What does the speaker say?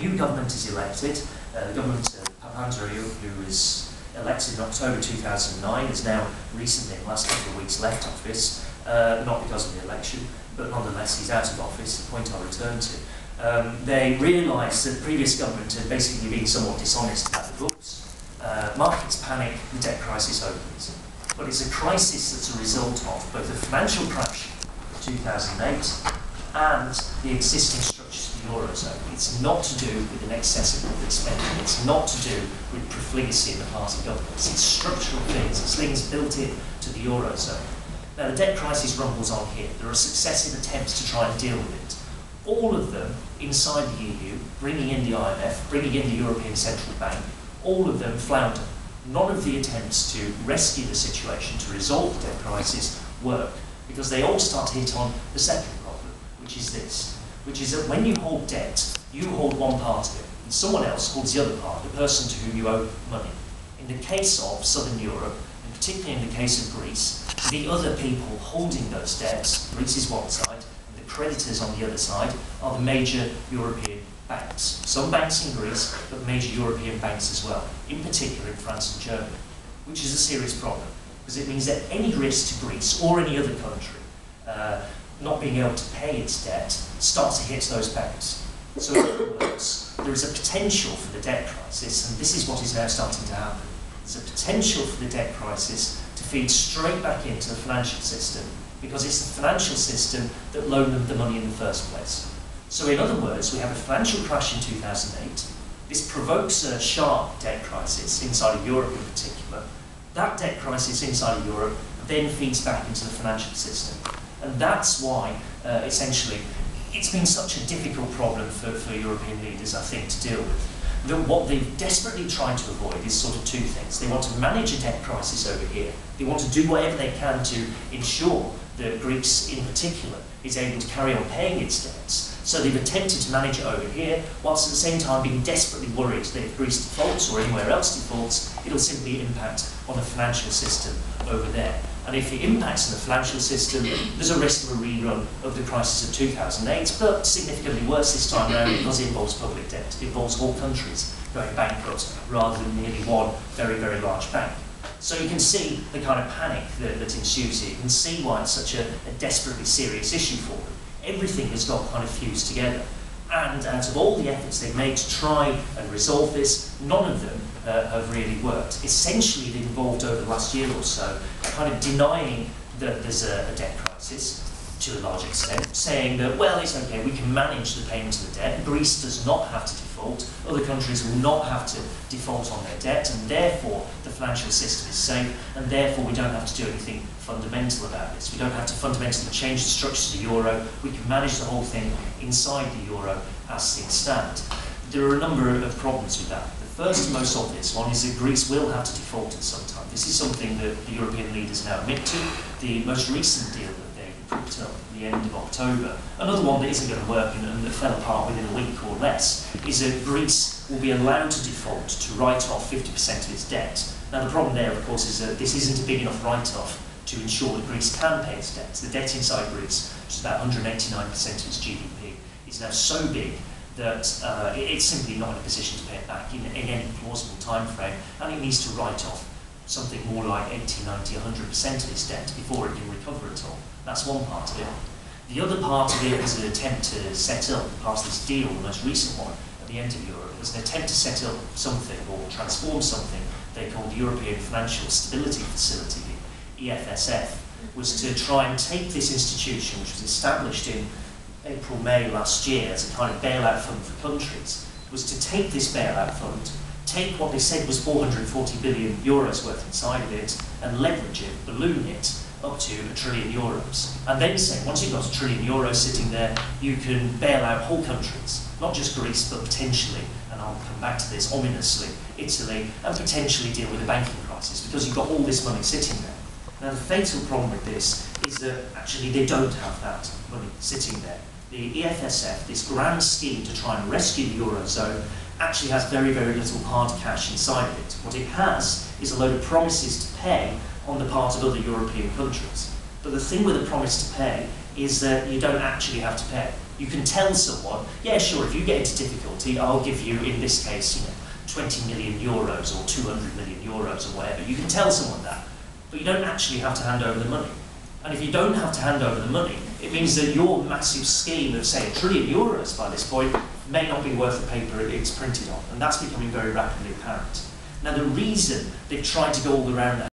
new government is elected. The government of Papandreou, who was elected in October 2009, has now recently, in the last couple of weeks, left office, not because of the election, but nonetheless he's out of office, the point I'll return to. They realised that the previous government had basically been somewhat dishonest about the books. Markets panic, the debt crisis opens. But it's a crisis that's a result of both the financial crash of 2008 and the existing structures of the Eurozone. It's not to do with an excess of public spending. It's not to do with profligacy in the party governments. It's structural things. It's things built in to the Eurozone. Now, the debt crisis rumbles on here. There are successive attempts to try and deal with it. All of them inside the EU, bringing in the IMF, bringing in the European Central Bank, all of them flounder. None of the attempts to rescue the situation, to resolve the debt crisis, work, because they all start to hit on the second problem, which is this, which is that when you hold debt, you hold one part of it, and someone else holds the other part, the person to whom you owe money. In the case of Southern Europe, and particularly in the case of Greece, the other people holding those debts, Greece is one side, and the creditors on the other side, are the major European banks. Some banks in Greece, but major European banks as well, in particular in France and Germany, which is a serious problem, because it means that any risk to Greece or any other country not being able to pay its debt starts to hit those banks. So in other words, there is a potential for the debt crisis, and this is what is now starting to happen. There's a potential for the debt crisis to feed straight back into the financial system, because it's the financial system that loaned them the money in the first place. So in other words, we have a financial crash in 2008. This provokes a sharp debt crisis inside of Europe in particular. That debt crisis inside of Europe then feeds back into the financial system. And that's why, essentially, it's been such a difficult problem for European leaders, I think, to deal with. That what they've desperately tried to avoid is sort of two things. They want to manage a debt crisis over here. They want to do whatever they can to ensure that Greece, in particular, is able to carry on paying its debts. So they've attempted to manage it over here, whilst at the same time being desperately worried that if Greece defaults or anywhere else defaults, it'll simply impact on the financial system over there. And if it impacts on the financial system, there's a risk of a rerun of the crisis of 2008, but significantly worse this time around because it involves public debt. It involves whole countries going bankrupt rather than merely one very, very large bank. So you can see the kind of panic that ensues here. You can see why it's such a desperately serious issue for them. Everything has got kind of fused together. And out of all the efforts they've made to try and resolve this, none of them have really worked. Essentially, they've evolved over the last year or so, kind of denying that there's a debt crisis, to a large extent, saying that, well, it's okay, we can manage the payment of the debt. Greece does not have to default. Other countries will not have to default on their debt, and therefore the financial system is safe, and therefore we don't have to do anything fundamental about this. We don't have to fundamentally change the structure of the euro. We can manage the whole thing inside the euro as things stand. There are a number of problems with that. The first and most obvious one is that Greece will have to default at some time. This is something that the European leaders now admit to. The most recent deal that they put up at the end of October, another one that isn't going to work and that fell apart within a week or less, is that Greece will be allowed to default to write off 50% of its debt. Now the problem there, of course, is that this isn't a big enough write-off to ensure that Greece can pay its debt. The debt inside Greece, which is about 189% of its GDP, is now so big that it's simply not in a position to pay it back in any plausible time frame, and it needs to write off something more like 80, 90, 100% of its debt before it can recover at all. That's one part of it. The other part of it was an attempt to set up, part of this deal, the most recent one, at the end of Europe, was an attempt to set up something, or transform something, they called the European Financial Stability Facility, the EFSF, was to try and take this institution, which was established in April, May last year as a kind of bailout fund for countries, was to take this bailout fund, take what they said was 440 billion euros worth inside of it, and leverage it, balloon it, up to €1 trillion. And then say, once you've got €1 trillion sitting there, you can bail out whole countries, not just Greece, but potentially, and I'll come back to this ominously, Italy, and potentially deal with the banking crisis, because you've got all this money sitting there. Now the fatal problem with this is that actually they don't have that money sitting there. The EFSF, this grand scheme to try and rescue the Eurozone, actually has very, very little hard cash inside of it. What it has is a load of promises to pay on the part of other European countries. But the thing with a promise to pay is that you don't actually have to pay. You can tell someone, yeah, sure, if you get into difficulty, I'll give you, in this case, 20 million euros or 200 million euros or whatever. You can tell someone that, but you don't actually have to hand over the money. And if you don't have to hand over the money, it means that your massive scheme of, say, €1 trillion by this point may not be worth the paper it's printed on. And that's becoming very rapidly apparent. Now, the reason they've tried to go all around that